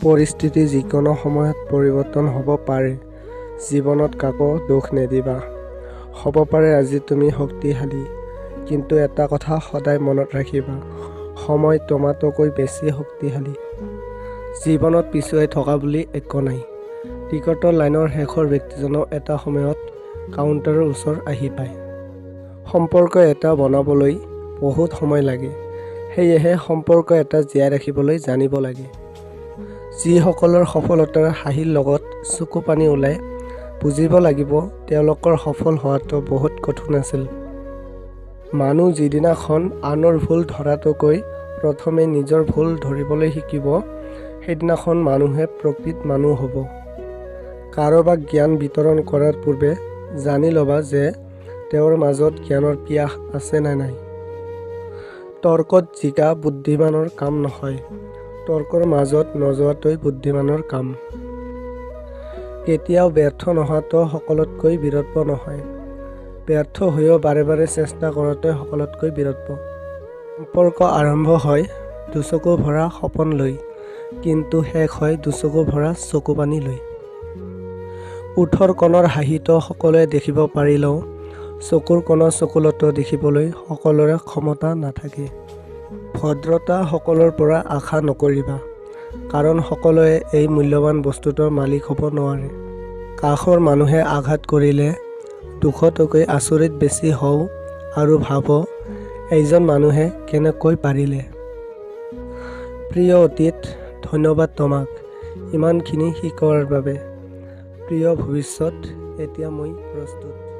পৰিস্থিতি যিকোনো সময়ত পৰিৱৰ্তন হ'ব পাৰে। জীৱনত কাকো দোষ নিদিবা। হ'ব পাৰে আজি তুমি শক্তিশালী, কিন্তু এটা কথা সদায় মনত ৰাখিবা, সময় তোমাতকৈ বেছি শক্তিশালী। জীৱনত পিছুৱাই থকা বুলি একো নাই। টিকটৰ লাইনৰ শেষৰ ব্যক্তিজনো এটা সময়ত কাউণ্টাৰৰ ওচৰ আহি পায়। সম্পৰ্ক এটা বনাবলৈ বহুত সময় লাগে। সেয়েহে সম্পৰ্ক এটা জীয়াই ৰাখিবলৈ জানিব লাগে। যিসকলৰ সফলতাৰ হাঁহিৰ লগত চকু পানী ওলায়, বুজিব লাগিব তেওঁলোকৰ সফল হোৱাটো বহুত কঠিন আছিল। মানুহ যিদিনাখন আনৰ ভুল ধৰাটোকৈ প্ৰথমে নিজৰ ভুল ধৰিবলৈ শিকিব, সেইদিনাখন মানুহে প্ৰকৃত মানুহ হ'ব। কাৰোবাক জ্ঞান বিতৰণ কৰাৰ পূৰ্বে জানি ল'বা যে তেওঁৰ মাজত জ্ঞানৰ পিয়াস আছে নে নাই। তৰ্কত জিকা বুদ্ধিমানৰ কাম নহয়, তৰ্কৰ মাজত নোযোৱাটোই বুদ্ধিমানৰ কাম। কেতিয়াও ব্যৰ্থ নোহোৱাটো সকলোতকৈ বীৰত্ব নহয়, ব্যৰ্থ হৈও বাৰে বাৰে চেষ্টা কৰাটোৱে সকলোতকৈ বীৰত্ব। সম্পৰ্ক আৰম্ভ হয় দুচকু ভৰা সপোন লৈ, কিন্তু শেষ হয় দুচকু ভৰা চকু পানী লৈ। ওঠৰ কোণৰ হাঁহিটো সকলোৱে দেখিব পাৰিলেও চকুৰ কোণৰ চকুলতো দেখিবলৈ সকলোৰে ক্ষমতা নাথাকে। ভদ্ৰতা সকলোৰ পৰা আশা নকৰিবা, কাৰণ সকলোৱে এই মূল্যৱান বস্তুটোৰ মালিক হ'ব নোৱাৰে। কাষৰ মানুহে আঘাত কৰিলে দুখতকৈ আচৰিত বেছি হওঁ আৰু ভাবোঁ এইজন মানুহে কেনেকৈ পাৰিলে। প্ৰিয় অতীত, ধন্যবাদ তোমাক ইমানখিনি শিকোৱাৰ বাবে। প্ৰিয় ভৱিষ্যত, এতিয়া মই প্ৰস্তুত।